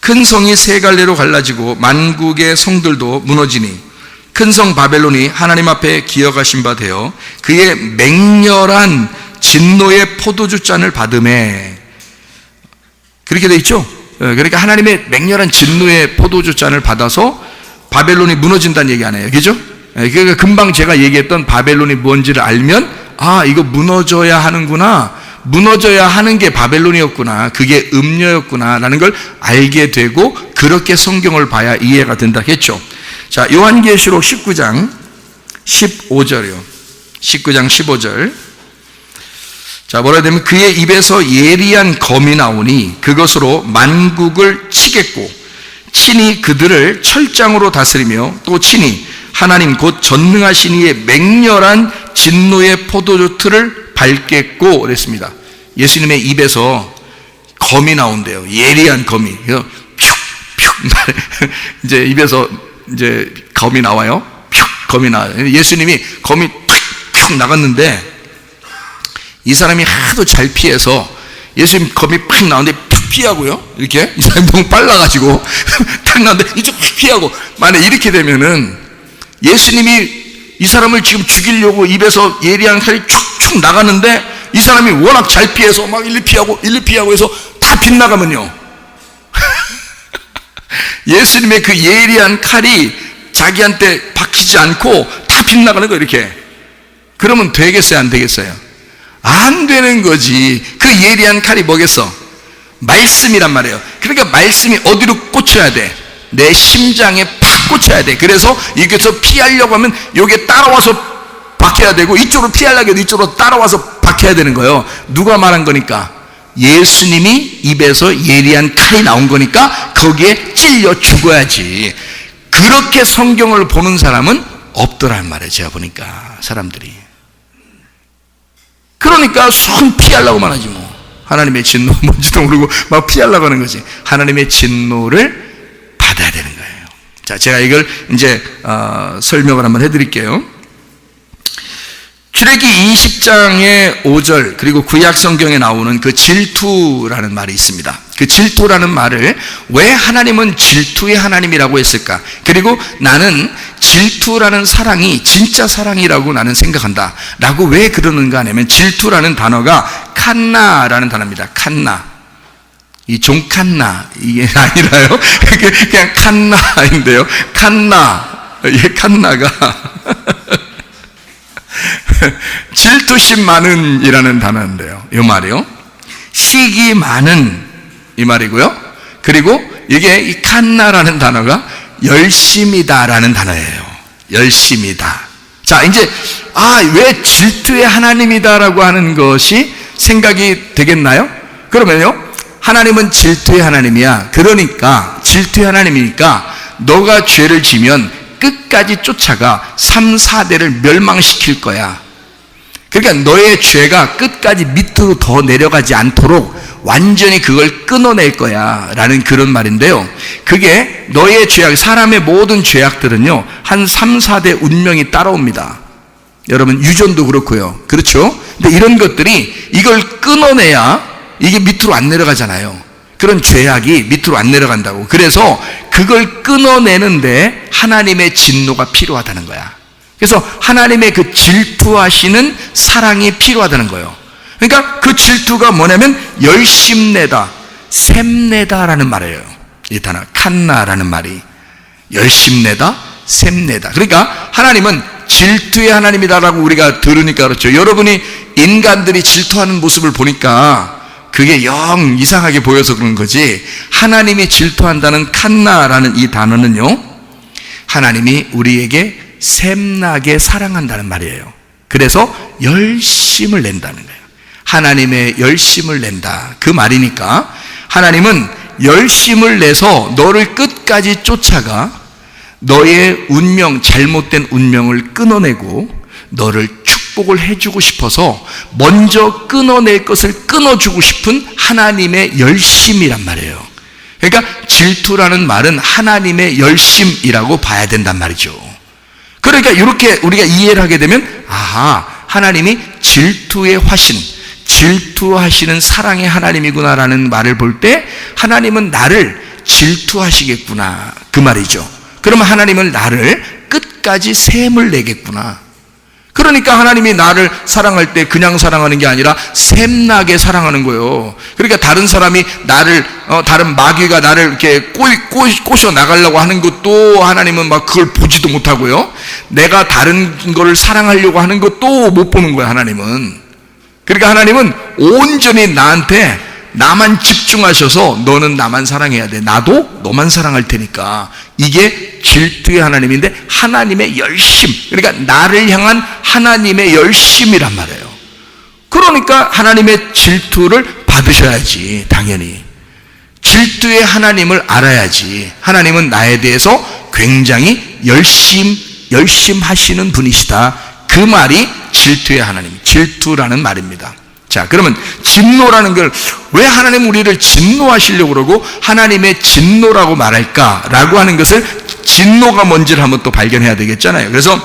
큰 성이 세 갈래로 갈라지고 만국의 성들도 무너지니 큰 성 바벨론이 하나님 앞에 기어가신 바 되어 그의 맹렬한 진노의 포도주 잔을 받음에, 그렇게 돼 있죠. 그러니까 하나님의 맹렬한 진노의 포도주 잔을 받아서 바벨론이 무너진다는 얘기 아니에요. 그죠? 그러니까 금방 제가 얘기했던 바벨론이 뭔지를 알면 이거 무너져야 하는구나, 무너져야 하는 게 바벨론이었구나, 그게 음녀였구나 라는 걸 알게 되고 그렇게 성경을 봐야 이해가 된다 했죠. 자, 요한계시록 19장 15절이요. 19장 15절. 자, 뭐라 되면 그의 입에서 예리한 검이 나오니 그것으로 만국을 치겠고 친히 그들을 철장으로 다스리며 또 친히 하나님 곧 전능하신 이의 맹렬한 진노의 포도주 틀을 밟겠고 그랬습니다. 예수님의 입에서 검이 나온대요. 예리한 검이. 퓨 이제 입에서 이제 검이 나와요. 검이 나와요. 예수님이 검이 푹 나갔는데 이 사람이 하도 잘 피해서 예수님 검이 팍 나오는데 팍 피하고요. 이렇게 이 사람이 너무 빨라가지고 탁 나오는데 이쪽 팍 피하고, 만약 이렇게 되면은 예수님이 이 사람을 지금 죽이려고 입에서 예리한 칼이 툭툭 나가는데 이 사람이 워낙 잘 피해서 막 일리 피하고 해서 다 빗나가면요. 예수님의 그 예리한 칼이 자기한테 박히지 않고 다 빗나가는 거 이렇게. 그러면 되겠어요? 안 되겠어요? 안 되는 거지. 그 예리한 칼이 뭐겠어? 말씀이란 말이에요. 그러니까 말씀이 어디로 꽂혀야 돼? 내 심장에 팍 꽂혀야 돼. 그래서 이게서 피하려고 하면 여기에 따라와서 박혀야 되고, 이쪽으로 피하려고 해도 이쪽으로 따라와서 박혀야 되는 거예요. 누가 말한 거니까? 예수님이 입에서 예리한 칼이 나온 거니까 거기에 찔려 죽어야지. 그렇게 성경을 보는 사람은 없더란 말이에요. 제가 보니까 사람들이. 그러니까 손 피하려고만 하지 뭐. 하나님의 진노 뭔지도 모르고 막 피하려고 하는 거지. 하나님의 진노를 받아야 되는 거예요. 자, 제가 이걸 이제 설명을 한번 해드릴게요. 출애기 20장의 5절 그리고 구약 성경에 나오는 그 질투라는 말이 있습니다. 그 질투라는 말을 왜 하나님은 질투의 하나님이라고 했을까? 그리고 나는 질투라는 사랑이 진짜 사랑이라고 나는 생각한다 라고 왜 그러는가 하면, 질투라는 단어가 칸나라는 단어입니다. 칸나. 이 종칸나 이게 아니라요. 그냥 칸나인데요. 칸나. 이 칸나가 질투심 많은 이라는 단어인데요. 이 말이요. 시기 많은 이 말이고요. 그리고 이게 이 칸나라는 단어가 열심이다라는 단어예요. 열심이다. 자, 이제 왜 질투의 하나님이다라고 하는 것이 생각이 되겠나요? 그러면요, 하나님은 질투의 하나님이야. 그러니까 질투의 하나님이니까 너가 죄를 지면 끝까지 쫓아가 3, 4대를 멸망시킬 거야. 그러니까 너의 죄가 끝까지 밑으로 더 내려가지 않도록 완전히 그걸 끊어낼 거야 라는 그런 말인데요, 그게 너의 죄악, 사람의 모든 죄악들은요 한 3, 4대 운명이 따라옵니다. 여러분, 유전도 그렇고요. 그렇죠? 근데 이런 것들이 이걸 끊어내야 이게 밑으로 안 내려가잖아요. 그런 죄악이 밑으로 안 내려간다고. 그래서 그걸 끊어내는데 하나님의 진노가 필요하다는 거야. 그래서 하나님의 그 질투하시는 사랑이 필요하다는 거예요. 그러니까 그 질투가 뭐냐면 열심내다, 샘내다라는 말이에요. 이 단어 칸나라는 말이 열심내다, 샘내다. 그러니까 하나님은 질투의 하나님이다라고 우리가 들으니까 그렇죠. 여러분이 인간들이 질투하는 모습을 보니까 그게 영 이상하게 보여서 그런 거지, 하나님이 질투한다는 칸나라는 이 단어는요, 하나님이 우리에게 샘나게 사랑한다는 말이에요. 그래서 열심을 낸다는 거예요. 하나님의 열심을 낸다, 그 말이니까 하나님은 열심을 내서 너를 끝까지 쫓아가 너의 운명, 잘못된 운명을 끊어내고 너를 축복을 해주고 싶어서 먼저 끊어낼 것을 끊어주고 싶은 하나님의 열심이란 말이에요. 그러니까 질투라는 말은 하나님의 열심이라고 봐야 된단 말이죠. 그러니까 이렇게 우리가 이해를 하게 되면, 아하, 하나님이 질투의 화신, 질투하시는 사랑의 하나님이구나라는 말을 볼 때 하나님은 나를 질투하시겠구나, 그 말이죠. 그러면 하나님은 나를 끝까지 샘을 내겠구나. 그러니까 하나님이 나를 사랑할 때 그냥 사랑하는 게 아니라 샘나게 사랑하는 거예요. 그러니까 다른 사람이 나를, 다른 마귀가 나를 이렇게 꼬셔 나가려고 하는 것도 하나님은 막 그걸 보지도 못하고요. 내가 다른 거를 사랑하려고 하는 것도 못 보는 거예요, 하나님은. 그러니까 하나님은 온전히 나한테 나만 집중하셔서 너는 나만 사랑해야 돼, 나도 너만 사랑할 테니까. 이게 질투의 하나님인데 하나님의 열심, 그러니까 나를 향한 하나님의 열심이란 말이에요. 그러니까 하나님의 질투를 받으셔야지, 당연히. 질투의 하나님을 알아야지. 하나님은 나에 대해서 굉장히 열심하시는 분이시다, 그 말이 질투의 하나님, 질투라는 말입니다. 자, 그러면 진노라는 걸 왜 하나님 우리를 진노하시려고 그러고 하나님의 진노라고 말할까라고 하는 것을, 진노가 뭔지를 한번 또 발견해야 되겠잖아요. 그래서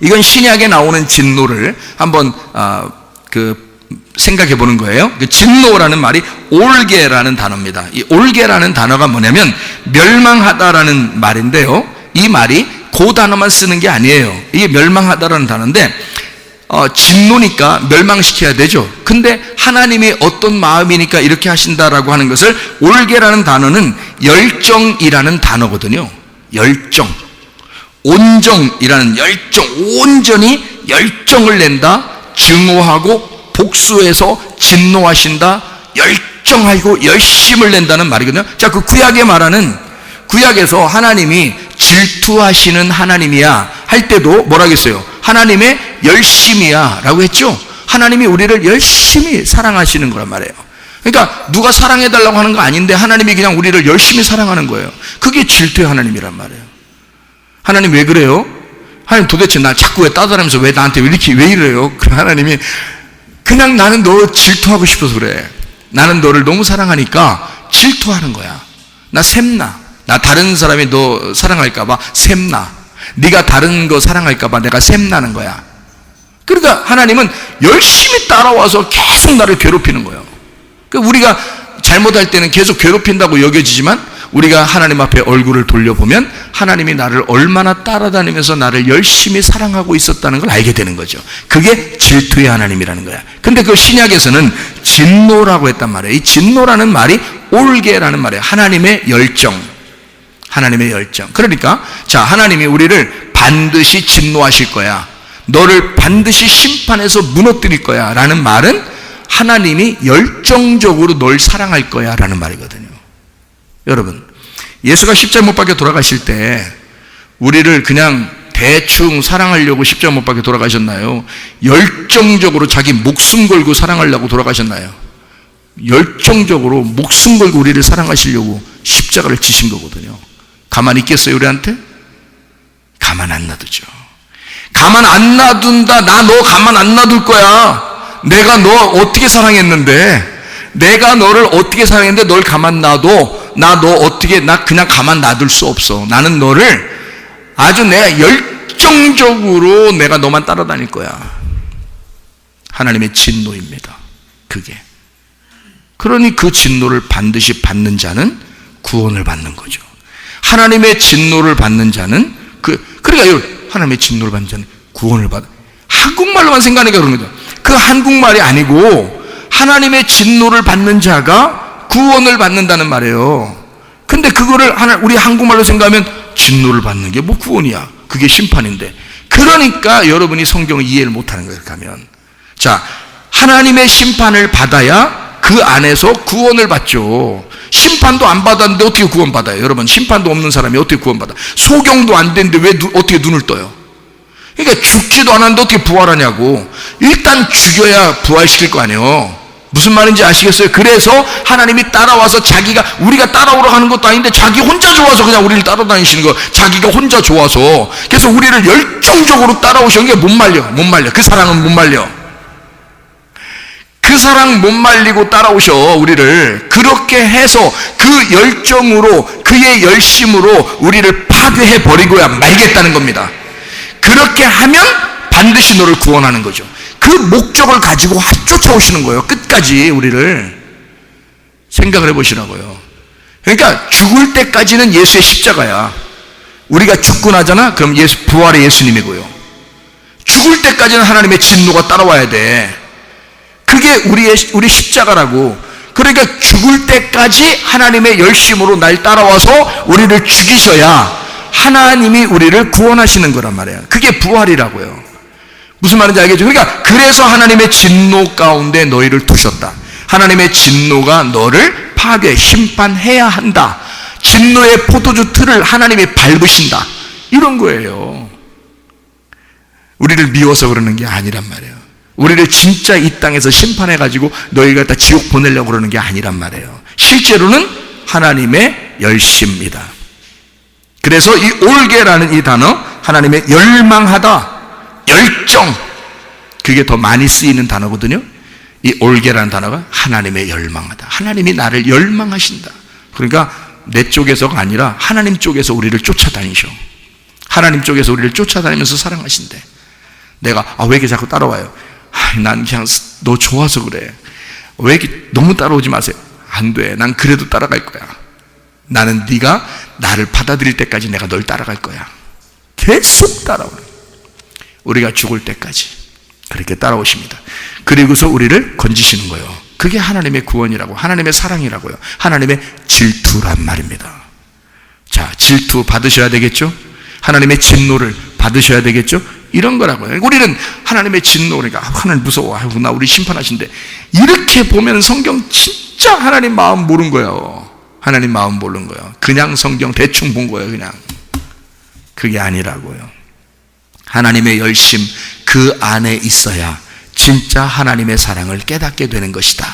이건 신약에 나오는 진노를 한번 생각해 보는 거예요. 그 진노라는 말이 올게라는 단어입니다. 이 올게라는 단어가 뭐냐면 멸망하다라는 말인데요, 이 말이 그 단어만 쓰는 게 아니에요. 이게 멸망하다라는 단어인데, 진노니까 멸망시켜야 되죠. 근데 하나님이 어떤 마음이니까 이렇게 하신다라고 하는 것을, 올게라는 단어는 열정이라는 단어거든요. 열정, 온정이라는 열정, 온전히 열정을 낸다, 증오하고 복수해서 진노하신다, 열정하고 열심을 낸다는 말이거든요. 자, 그 구약에 말하는, 구약에서 하나님이 질투하시는 하나님이야 할 때도 뭐라고 했어요? 하나님의 열심이야 라고 했죠. 하나님이 우리를 열심히 사랑하시는 거란 말이에요. 그러니까 누가 사랑해달라고 하는 거 아닌데 하나님이 그냥 우리를 열심히 사랑하는 거예요. 그게 질투의 하나님이란 말이에요. 하나님 왜 그래요? 하나님 도대체 나 자꾸 왜 따돌하면서 왜 나한테 왜 이래요? 그럼 하나님이 그냥 나는 너 질투하고 싶어서 그래. 나는 너를 너무 사랑하니까 질투하는 거야. 나 샘나. 나 다른 사람이 너 사랑할까봐 샘나. 네가 다른 거 사랑할까봐 내가 샘나는 거야. 그러니까 하나님은 열심히 따라와서 계속 나를 괴롭히는 거예요. 그러니까 우리가 잘못할 때는 계속 괴롭힌다고 여겨지지만, 우리가 하나님 앞에 얼굴을 돌려보면 하나님이 나를 얼마나 따라다니면서 나를 열심히 사랑하고 있었다는 걸 알게 되는 거죠. 그게 질투의 하나님이라는 거야. 근데 그 신약에서는 진노라고 했단 말이에요. 이 진노라는 말이 올게라는 말이에요. 하나님의 열정, 하나님의 열정. 그러니까 자, 하나님이 우리를 반드시 진노하실 거야, 너를 반드시 심판해서 무너뜨릴 거야 라는 말은 하나님이 열정적으로 널 사랑할 거야 라는 말이거든요. 여러분, 예수가 십자가 못 박혀 돌아가실 때 우리를 그냥 대충 사랑하려고 십자가 못 박혀 돌아가셨나요? 열정적으로 자기 목숨 걸고 사랑하려고 돌아가셨나요? 열정적으로 목숨 걸고 우리를 사랑하시려고 십자가를 지신 거거든요. 가만히 있겠어요, 우리한테? 가만 안 놔두죠. 가만 안 놔둔다. 나 너 가만 안 놔둘 거야. 내가 너 어떻게 사랑했는데, 내가 너를 어떻게 사랑했는데 널 가만 놔둬. 나 너 어떻게, 나 그냥 가만 놔둘 수 없어. 나는 너를 아주 내가 열정적으로 내가 너만 따라다닐 거야. 하나님의 진노입니다, 그게. 그러니 그 진노를 반드시 받는 자는 구원을 받는 거죠. 하나님의 진노를 받는 자는 그러니까 하나님의 진노를 받는 자는 구원을 받아. 한국말로만 생각하니까 그런 거죠. 그 한국말이 아니고 하나님의 진노를 받는 자가 구원을 받는다는 말이에요. 근데 그거를 우리 한국말로 생각하면 진노를 받는 게 뭐 구원이야, 그게 심판인데. 그러니까 여러분이 성경을 이해를 못하는 거예요. 그렇게 하면. 자, 하나님의 심판을 받아야 그 안에서 구원을 받죠. 심판도 안 받았는데 어떻게 구원받아요? 여러분, 심판도 없는 사람이 어떻게 구원받아? 소경도 안 되는데 왜 어떻게 눈을 떠요? 그러니까 죽지도 않았는데 어떻게 부활하냐고. 일단 죽여야 부활시킬 거 아니에요. 무슨 말인지 아시겠어요? 그래서 하나님이 따라와서 우리가 따라오러 가는 것도 아닌데 자기 혼자 좋아서 그냥 우리를 따라다니시는 거. 자기가 혼자 좋아서. 그래서 우리를 열정적으로 따라오시는 게 못 말려. 그 사랑은 못 말려. 그 사랑 못 말리고 따라오셔, 우리를. 그렇게 해서 그 열정으로, 그의 열심으로 우리를 파괴해 버리고야 말겠다는 겁니다. 그렇게 하면 반드시 너를 구원하는 거죠. 그 목적을 가지고 쫓아오시는 거예요. 끝까지 우리를. 생각을 해보시라고요. 그러니까 죽을 때까지는 예수의 십자가야. 우리가 죽고 나잖아? 그럼 부활의 예수님이고요. 죽을 때까지는 하나님의 진노가 따라와야 돼. 그게 우리 십자가라고. 그러니까 죽을 때까지 하나님의 열심으로 날 따라와서 우리를 죽이셔야 하나님이 우리를 구원하시는 거란 말이에요. 그게 부활이라고요. 무슨 말인지 알겠죠? 그러니까 그래서 하나님의 진노 가운데 너희를 두셨다. 하나님의 진노가 너를 심판해야 한다. 진노의 포도주 틀을 하나님이 밟으신다. 이런 거예요. 우리를 미워서 그러는 게 아니란 말이에요. 우리를 진짜 이 땅에서 심판해가지고 너희 갖다 지옥 보내려고 그러는 게 아니란 말이에요. 실제로는 하나님의 열심입니다. 그래서 이 올게라는 이 단어, 하나님의 열망하다, 열정, 그게 더 많이 쓰이는 단어거든요. 이 올게라는 단어가 하나님의 열망하다. 하나님이 나를 열망하신다. 그러니까 내 쪽에서가 아니라 하나님 쪽에서 우리를 쫓아다니셔. 하나님 쪽에서 우리를 쫓아다니면서 사랑하신대. 내가 왜 이렇게 자꾸 따라와요? 난 그냥 너 좋아서 그래. 왜 이렇게 너무 따라오지 마세요. 안 돼. 난 그래도 따라갈 거야. 나는 네가 나를 받아들일 때까지 내가 널 따라갈 거야. 계속 따라오는. 우리가 죽을 때까지 그렇게 따라오십니다. 그리고서 우리를 건지시는 거예요. 그게 하나님의 구원이라고, 하나님의 사랑이라고요. 하나님의 질투란 말입니다. 자, 질투 받으셔야 되겠죠? 하나님의 진노를 받으셔야 되겠죠? 이런 거라고요. 우리는 하나님의 진노, 그러니까 하나님 무서워, 나 우리 심판하신대. 이렇게 보면 성경 진짜 하나님 마음 모르는 거예요. 하나님 마음 모르는 거예요. 그냥 성경 대충 본 거예요. 그냥. 그게 아니라고요. 하나님의 열심, 그 안에 있어야 진짜 하나님의 사랑을 깨닫게 되는 것이다.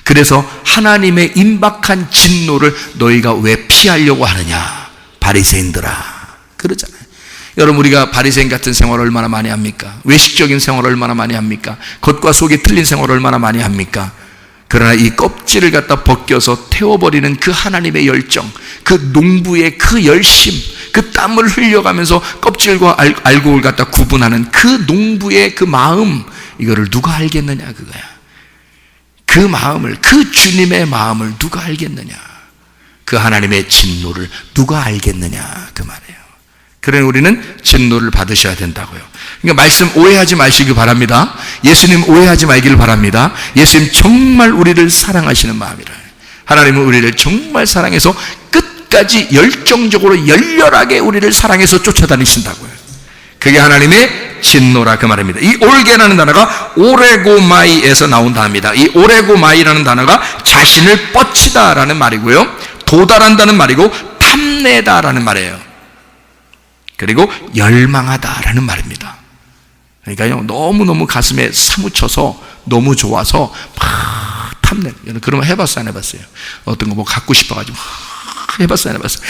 그래서 하나님의 임박한 진노를 너희가 왜 피하려고 하느냐, 바리새인들아, 그러잖아요. 여러분, 우리가 바리새인 같은 생활을 얼마나 많이 합니까? 외식적인 생활을 얼마나 많이 합니까? 겉과 속이 틀린 생활을 얼마나 많이 합니까? 그러나 이 껍질을 갖다 벗겨서 태워버리는 그 하나님의 열정, 그 농부의 그 열심, 그 땀을 흘려가면서 껍질과 알곡을 갖다 구분하는 그 농부의 그 마음, 이거를 누가 알겠느냐, 그거야. 그 마음을, 그 주님의 마음을 누가 알겠느냐, 그 하나님의 진노를 누가 알겠느냐, 그 말이에요. 그러니 우리는 진노를 받으셔야 된다고요. 그러니까 말씀 오해하지 마시기 바랍니다. 예수님 오해하지 말기를 바랍니다. 예수님 정말 우리를 사랑하시는 마음이라. 하나님은 우리를 정말 사랑해서 끝까지 열정적으로 열렬하게 우리를 사랑해서 쫓아다니신다고요. 그게 하나님의 진노라, 그 말입니다. 이 올게라는 단어가 오레고마이에서 나온 단어입니다. 이 오레고마이라는 단어가 자신을 뻗치다라는 말이고요, 도달한다는 말이고, 탐내다라는 말이에요. 그리고 열망하다라는 말입니다. 그러니까요, 너무너무 가슴에 사무쳐서 너무 좋아서 막 탐내. 그러면 해봤어요, 안 해봤어요? 어떤 거 뭐 갖고 싶어가지고 해봤어요, 안 해봤어요?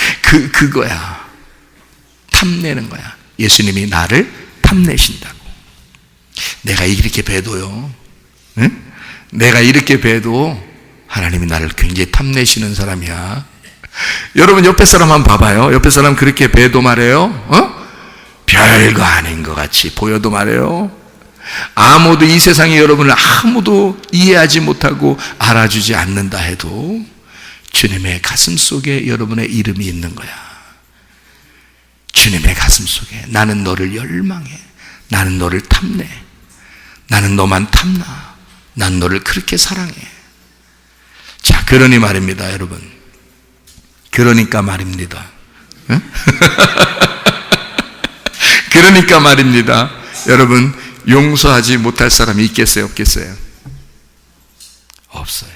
그거야. 탐내는 거야. 예수님이 나를 탐내신다고. 내가 이렇게 봬도요, 응? 내가 이렇게 봬도 하나님이 나를 굉장히 탐내시는 사람이야. 여러분, 옆에 사람 한번 봐봐요. 옆에 사람 그렇게 봬도 말해요, 별거 아닌 것 같이 보여도 말해요, 아무도 이 세상에 여러분을 아무도 이해하지 못하고 알아주지 않는다 해도 주님의 가슴 속에 여러분의 이름이 있는 거야. 주님의 가슴 속에 나는 너를 열망해, 나는 너를 탐내, 나는 너만 탐나, 난 너를 그렇게 사랑해. 자, 그러니 말입니다, 여러분. 그러니까 말입니다. 응? 그러니까 말입니다. 여러분, 용서하지 못할 사람이 있겠어요, 없겠어요? 없어요.